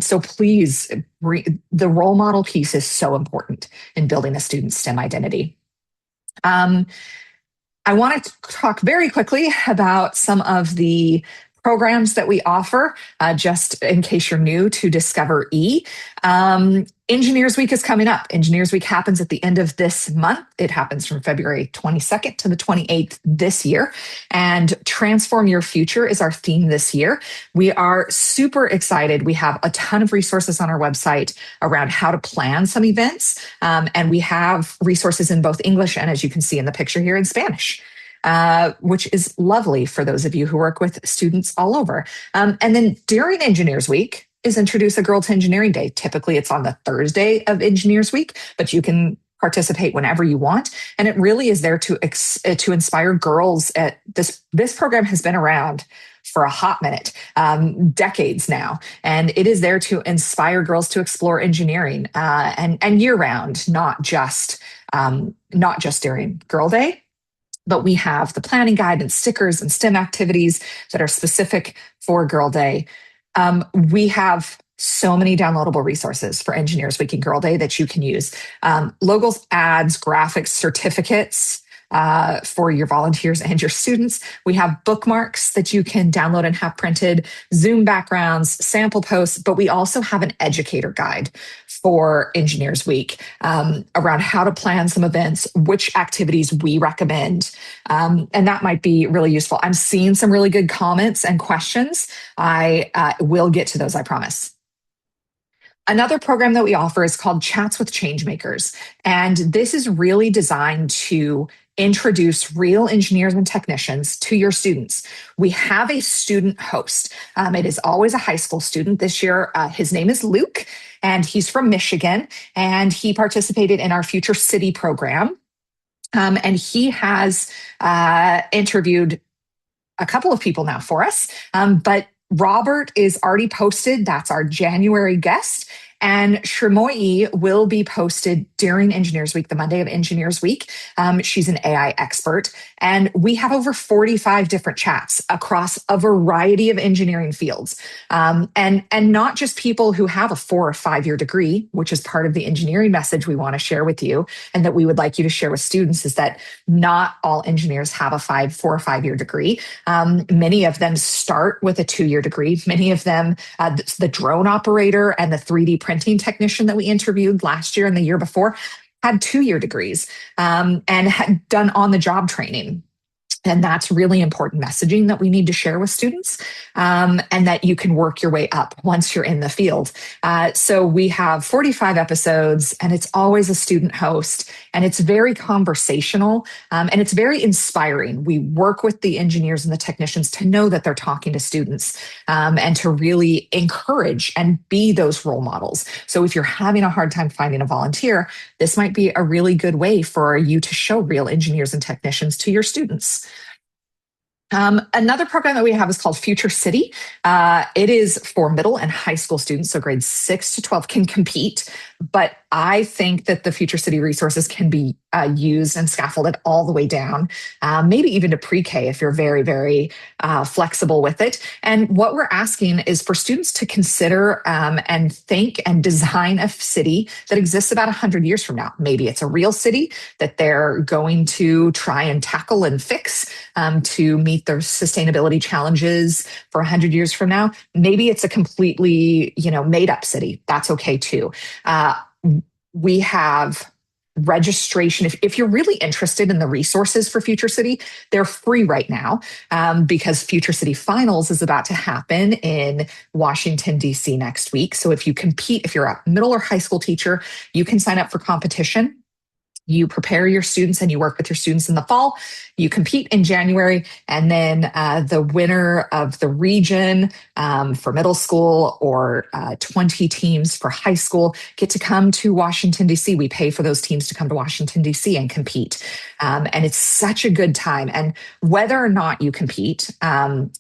So please, the role model piece is so important in building a student's STEM identity. I want to talk very quickly about some of the programs that we offer, just in case you're new to Discover E. Engineers Week is coming up. Engineers Week happens at the end of this month. It happens from February 22nd to the 28th this year. And Transform Your Future is our theme this year. We are super excited. We have a ton of resources on our website around how to plan some events. And we have resources in both English and, as you can see in the picture here, in Spanish. Which is lovely for those of you who work with students all over. And then during Engineers Week is Introduce a Girl to Engineering Day. Typically, it's on the Thursday of Engineers Week, but you can participate whenever you want. And it really is there to inspire girls. This program has been around for a hot minute, decades now. And it is there to inspire girls to explore engineering, and year round, not just during Girl Day. But we have the planning guide and stickers and STEM activities that are specific for Girl Day. We have so many downloadable resources for Engineers Week and Girl Day that you can use. Logos, ads, graphics, certificates for your volunteers and your students. We have bookmarks that you can download and have printed, Zoom backgrounds, sample posts, but we also have an educator guide for Engineers Week around how to plan some events, which activities we recommend. And that might be really useful. I'm seeing some really good comments and questions. I will get to those, I promise. Another program that we offer is called Chats with Changemakers. And this is really designed to introduce real engineers and technicians to your students. We have a student host. It is always a high school student. This year, his name is Luke, and he's from Michigan, and he participated in our Future City program. And he has interviewed a couple of people now for us, but Robert is already posted. That's our January guest. And Shrimoyi will be posted during Engineers Week, the Monday of Engineers Week. She's an AI expert. And we have over 45 different chats across a variety of engineering fields. And not just people who have a 4 or 5 year degree, which is part of the engineering message we want to share with you, and that we would like you to share with students, is that not all engineers have a 4 or 5 year degree. Many of them start with a 2-year degree. Many of them, the drone operator and the 3D printing technician that we interviewed last year and the year before, had 2-year degrees, and had done on-the-job training. And that's really important messaging that we need to share with students, and that you can work your way up once you're in the field. So we have 45 episodes, and it's always a student host, and it's very conversational, and it's very inspiring. We work with the engineers and the technicians to know that they're talking to students, and to really encourage and be those role models. So if you're having a hard time finding a volunteer, this might be a really good way for you to show real engineers and technicians to your students. Another program that we have is called Future City. It is for middle and high school students, so grades 6 to 12 can compete. But I think that the Future City resources can be used and scaffolded all the way down, maybe even to pre K if you're very, very flexible with it. And what we're asking is for students to consider and think and design a city that exists about 100 years from now. Maybe it's a real city that they're going to try and tackle and fix to meet their sustainability challenges for 100 years from now. Maybe it's a completely, made up city. That's okay too. We have registration. If you're really interested in the resources for Future City, they're free right now because Future City Finals is about to happen in Washington, D.C. next week. So if you're a middle or high school teacher, you can sign up for competition. You prepare your students and you work with your students in the fall. You compete in January, and then the winner of the region for middle school or 20 teams for high school get to come to Washington, D.C. We pay for those teams to come to Washington, D.C. and compete. And it's such a good time. And whether or not you compete,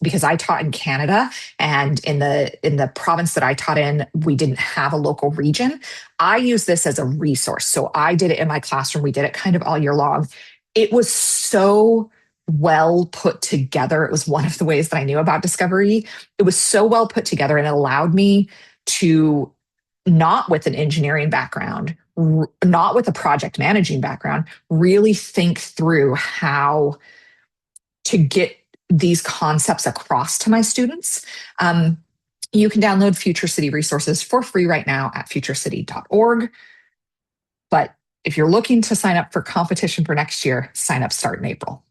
because I taught in Canada, and in the province that I taught in, we didn't have a local region. I use this as a resource. So I did it in my classroom. We did it kind of all year long. It was so well put together. It was one of the ways that I knew about Discovery. It was so well put together, and it allowed me to, not with an engineering background, not with a project managing background, really think through how to get these concepts across to my students. You can download Future City resources for free right now at futurecity.org. But if you're looking to sign up for competition for next year, sign up start in April.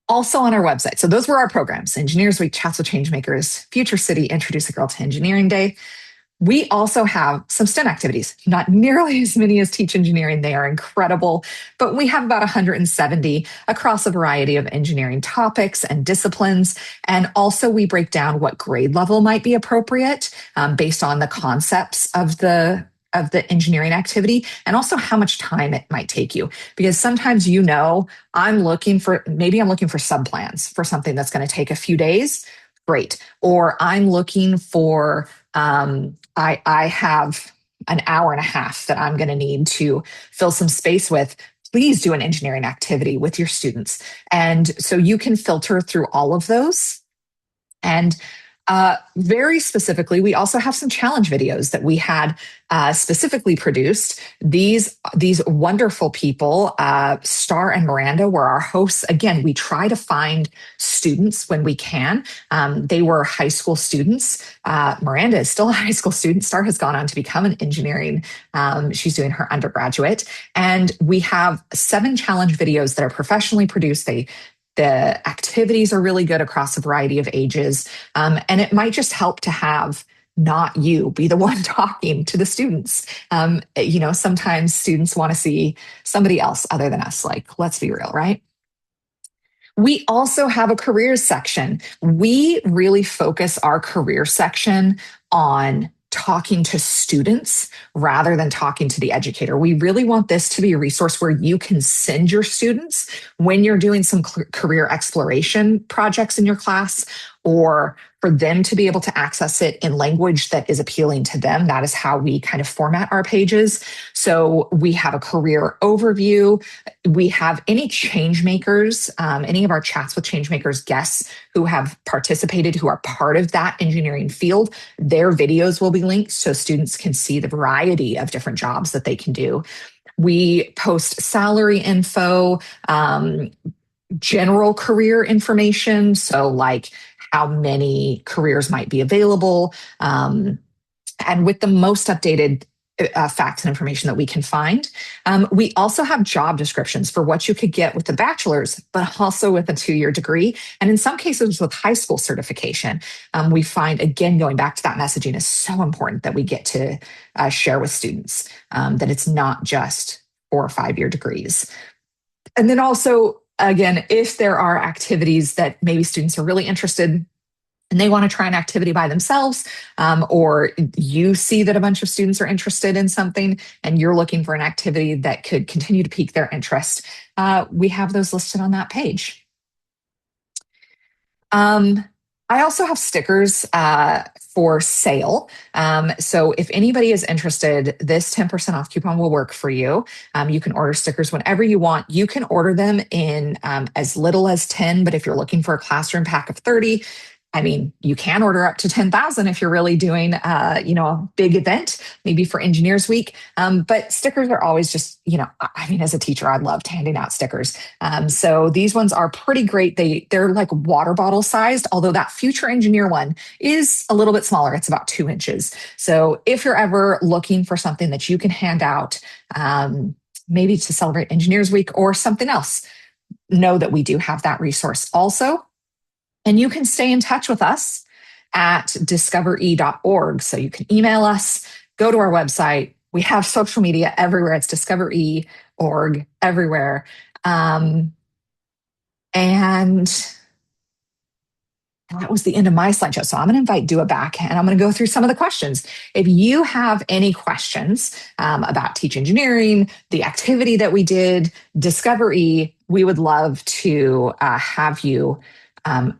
Also on our website. So those were our programs: Engineers Week, Chats with Changemakers, Future City, Introduce a Girl to Engineering Day. We also have some STEM activities, not nearly as many as Teach Engineering. They are incredible, but we have about 170 across a variety of engineering topics and disciplines. And also we break down what grade level might be appropriate based on the concepts of the engineering activity, and also how much time it might take you. Because sometimes, I'm looking for subplans for something that's going to take a few days. Great. Or I'm looking for, I have an hour and a half that I'm going to need to fill some space with. Please do an engineering activity with your students. And so you can filter through all of those. And very specifically, we also have some challenge videos that we had specifically produced. These wonderful people, Star and Miranda, were our hosts. Again, we try to find students when we can. They were high school students. Miranda is still a high school student. Star has gone on to become an engineering. She's doing her undergraduate. And we have 7 challenge videos that are professionally produced. The activities are really good across a variety of ages. And it might just help to have not you be the one talking to the students. Sometimes students want to see somebody else other than us. Like, let's be real, right? We also have a careers section. We really focus our career section on talking to students rather than talking to the educator. We really want this to be a resource where you can send your students when you're doing some career exploration projects in your class, or for them to be able to access it in language that is appealing to them. That is how we kind of format our pages. So we have a career overview. We have any change makers, any of our Chats with Changemakers guests who have participated, who are part of that engineering field. Their videos will be linked so students can see the variety of different jobs that they can do. We post salary info, general career information. So like how many careers might be available, and with the most updated facts and information that we can find. We also have job descriptions for what you could get with the bachelor's, but also with a 2-year degree. And in some cases with high school certification. We find, again, going back to that messaging is so important that we get to share with students that it's not just 4 or 5-year degrees. And then also, again, if there are activities that maybe students are really interested and they want to try an activity by themselves, or you see that a bunch of students are interested in something and you're looking for an activity that could continue to pique their interest, we have those listed on that page. Um, I also have stickers for sale. So if anybody is interested, this 10% off coupon will work for you. You can order stickers whenever you want. You can order them in as little as 10, but if you're looking for a classroom pack of 30, I mean, you can order up to 10,000 if you're really doing, a big event, maybe for Engineers Week. But stickers are always just, I mean, as a teacher, I loved handing out stickers. So these ones are pretty great. They're like water bottle sized, although that future engineer one is a little bit smaller. It's about 2 inches. So if you're ever looking for something that you can hand out, maybe to celebrate Engineers Week or something else, know that we do have that resource also. And you can stay in touch with us at discovere.org. So you can email us, go to our website. We have social media everywhere. It's discovere.org everywhere. And that was the end of my slideshow. So I'm going to invite Dua back and I'm going to go through some of the questions. If you have any questions about Teach Engineering, the activity that we did, Discover E, we would love to have you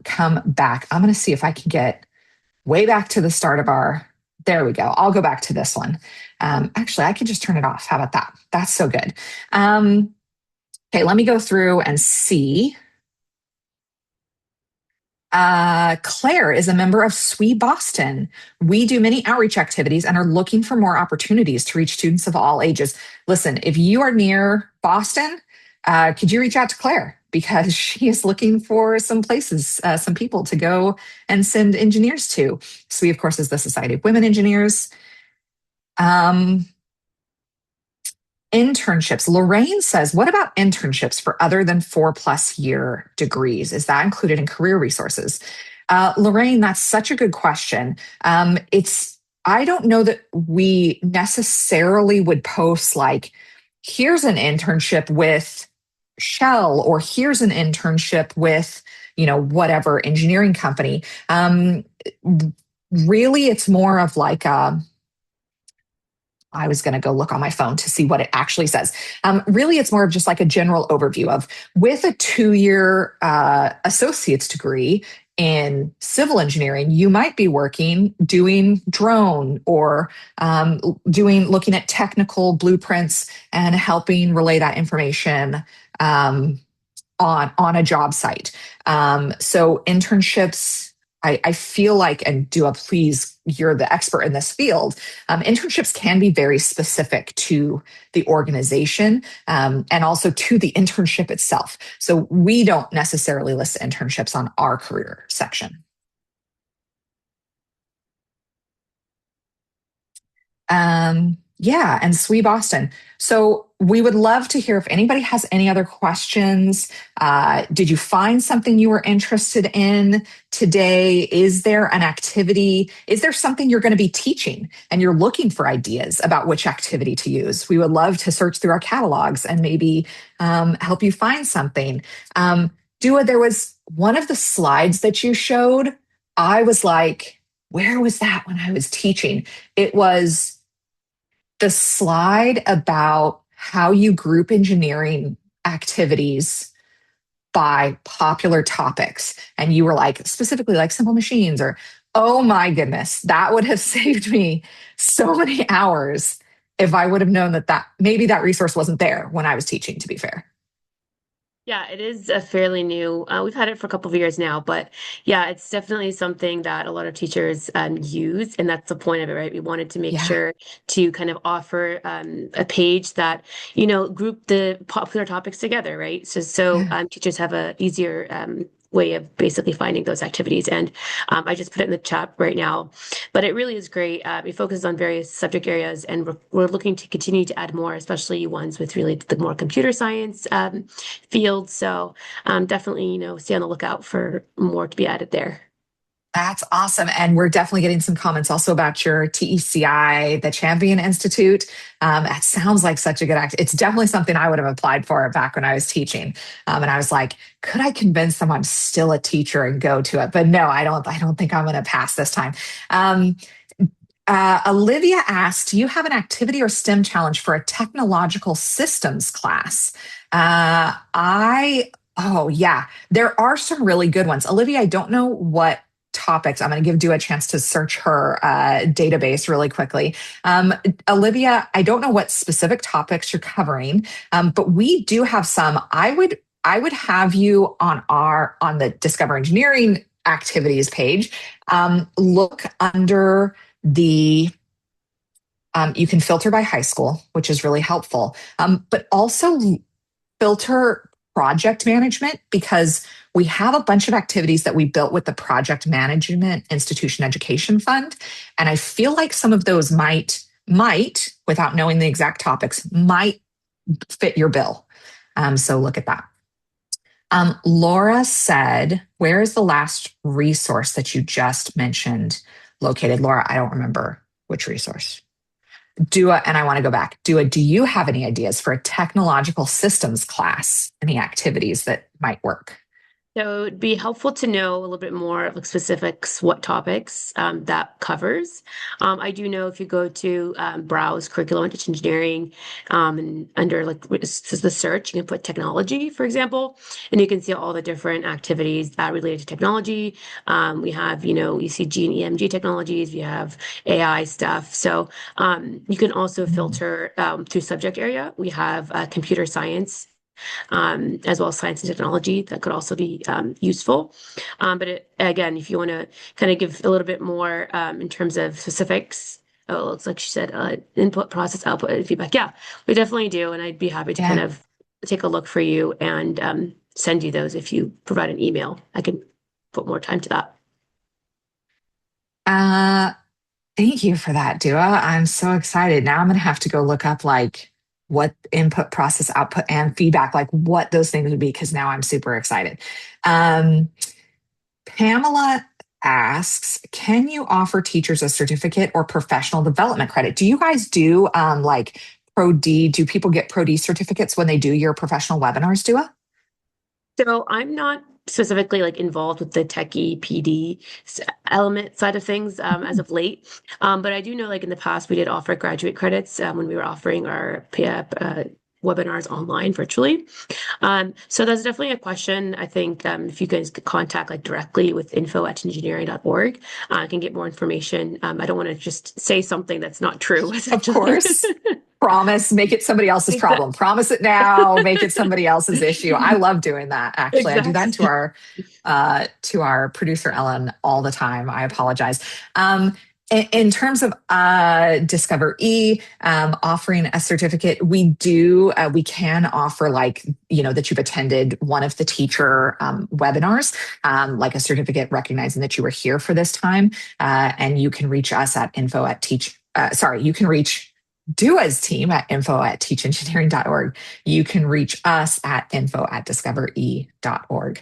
come back. I'm going to see if I can get way back to the start of our, there we go. I'll go back to this one. Actually, I can just turn it off. How about that? That's so good. Okay, let me go through and see. Claire is a member of SWE Boston. We do many outreach activities and are looking for more opportunities to reach students of all ages. Listen, if you are near Boston, could you reach out to Claire? Because she is looking for some places, some people to go and send engineers to. SWE, of course, is the Society of Women Engineers. Internships. Lorraine says, what about internships for other than 4+ year degrees? Is that included in career resources? Lorraine, that's such a good question. I don't know that we necessarily would post like, here's an internship with Shell, or here's an internship with, whatever engineering company. Really, it's more of like I was going to go look on my phone to see what it actually says. Really, it's more of just like a general overview of with a 2-year associate's degree in civil engineering, you might be working doing drone or looking at technical blueprints and helping relay that information on a job site. So internships, I feel like, and Dua, please, you're the expert in this field. Internships can be very specific to the organization and also to the internship itself. So we don't necessarily list internships on our career section. Yeah, and SWE Boston. So we would love to hear if anybody has any other questions. Did you find something you were interested in today? Is there an activity? Is there something you're going to be teaching and you're looking for ideas about which activity to use? We would love to search through our catalogs and maybe help you find something. Dua, there was one of the slides that you showed. I was like, where was that when I was teaching? It was the slide about how you group engineering activities by popular topics. And you were like, specifically like simple machines, or, oh my goodness, that would have saved me so many hours if I would have known that maybe that resource wasn't there when I was teaching, to be fair. Yeah, it is a fairly new. We've had it for a couple of years now, but yeah, it's definitely something that a lot of teachers use, and that's the point of it, right? We wanted to make Yeah. sure to kind of offer a page that group the popular topics together, right? So Yeah. teachers have a easier way of basically finding those activities. And I just put it in the chat right now, but it really is great. It focuses on various subject areas, and we're looking to continue to add more, especially ones with really the more computer science field. So definitely, stay on the lookout for more to be added there. That's awesome. And we're definitely getting some comments also about your TECI, the Champion Institute. That sounds like such a good act. It's definitely something I would have applied for back when I was teaching. And I was like, could I convince them I'm still a teacher and go to it? But no, I don't think I'm going to pass this time. Olivia asked, do you have an activity or STEM challenge for a technological systems class? I Oh, yeah. There are some really good ones. Olivia, I don't know what topics. I'm going to give Dua a chance to search her database really quickly. Olivia, I don't know what specific topics you're covering, but we do have some. I would have you on the Discover Engineering activities page. Look under the you can filter by high school, which is really helpful, but also filter project management because we have a bunch of activities that we built with the Project Management Institution Education Fund. And I feel like some of those might, without knowing the exact topics, might fit your bill. So look at that. Laura said, where is the last resource that you just mentioned located? Laura, I don't remember which resource. Dua, and I want to go back. Dua, do you have any ideas for a technological systems class? Any activities that might work? So it'd be helpful to know a little bit more like specifics, what topics that covers. I do know if you go to browse curriculum and teaching engineering and under like the search, you can put technology, for example, and you can see all the different activities related to technology. We have, ECG and EMG technologies. We have AI stuff. So you can also filter through subject area. We have computer science as well as science and technology that could also be useful. Again, if you want to kind of give a little bit more in terms of specifics, oh, it looks like she said input, process, output, and feedback. Yeah, we definitely do. And I'd be happy to kind Yeah. of take a look for you and send you those if you provide an email. I can put more time to that. Uh, Thank you for that, Dua. I'm so excited. Now I'm going to have to go look up like what input, process, output, and feedback, like what those things would be, because now I'm super excited. Um, Pamela asks, can you offer teachers a certificate or professional development credit? Do you guys do like Pro D? Do people get Pro D certificates when they do your professional webinars, Dua? So I'm not specifically like involved with the techie PD element side of things as of late. But I do know like in the past we did offer graduate credits when we were offering our webinars online virtually. So that's definitely a question. I think if you guys could contact like directly with info@engineering.org, I can get more information. I don't want to just say something that's not true, Of essentially. course. Promise, make it somebody else's Exactly. problem. Promise it now, make it somebody else's issue. I love doing that. Actually, I do that Exactly. to our producer Ellen all the time. I apologize. In terms of Discover E offering a certificate, we can offer like that you've attended one of the teacher webinars, like a certificate recognizing that you were here for this time, and you can reach us at info at teach. You can reach Dua's team at info@teachengineering.org. You can reach us at info@discovere.org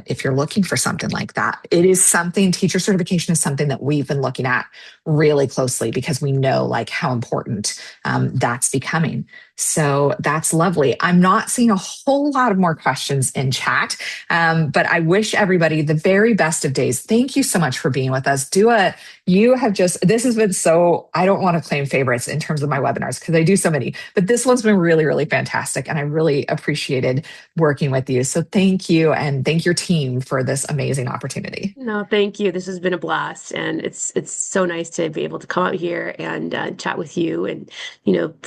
if you're looking for something like that. It is something, teacher certification is something that we've been looking at really closely because we know like how important that's becoming. So that's lovely. I'm not seeing a whole lot of more questions in chat, but I wish everybody the very best of days. Thank you so much for being with us. Dua, this has been so, I don't want to claim favorites in terms of my webinars because I do so many, but this one's been really, really fantastic. And I really appreciated working with you. So thank you. And thank your team for this amazing opportunity. No, thank you. This has been a blast, and it's so nice to be able to come out here and chat with you, and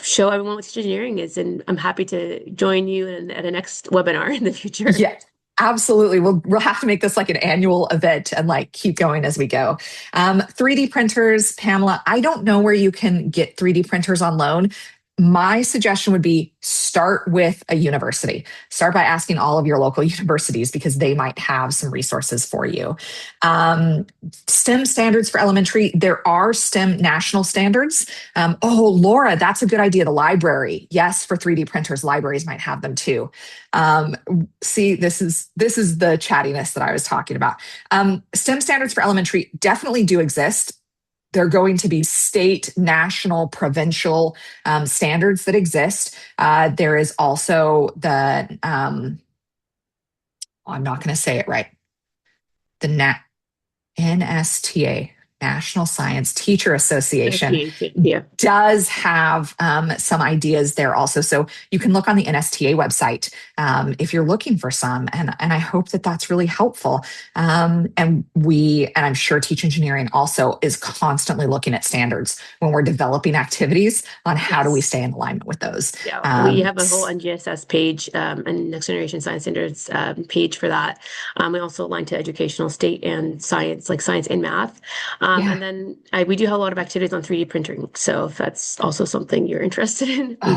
show everyone what engineering is. And I'm happy to join you at a next webinar in the future. Yeah. Absolutely. We'll have to make this like an annual event and like keep going as we go. 3D printers, Pamela, I don't know where you can get 3D printers on loan. My suggestion would be start with a university. Start by asking all of your local universities because they might have some resources for you. STEM standards for elementary, there are STEM national standards. Laura, that's a good idea. The library. Yes, for 3D printers, libraries might have them too. See, this is the chattiness that I was talking about. STEM standards for elementary definitely do exist. They're going to be state, national, provincial standards that exist. There is also I'm not going to say it right. The NSTA, National Science Teacher Association Association. Yeah. does have some ideas there also. So you can look on the NSTA website if you're looking for some, and I hope that that's really helpful. And I'm sure Teach Engineering also is constantly looking at standards when we're developing activities on how do we Yes. stay in alignment with those. Yeah, we have a whole NGSS page and Next Generation Science Standards page for that. We also align to educational state and science, like science and math. Yeah. And then we do have a lot of activities on 3D printing. So if that's also something you're interested in, Uh,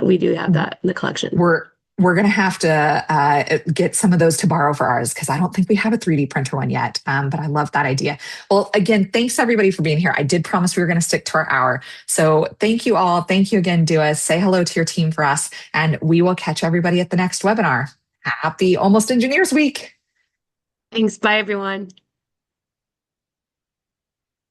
we do have that in the collection. we're going to have to get some of those to borrow for ours because I don't think we have a 3D printer one yet. But I love that idea. Well, again, thanks everybody for being here. I did promise we were going to stick to our hour. So thank you all. Thank you again, Dua. Say hello to your team for us, and we will catch everybody at the next webinar. Happy Almost Engineers Week. Thanks. Bye, everyone.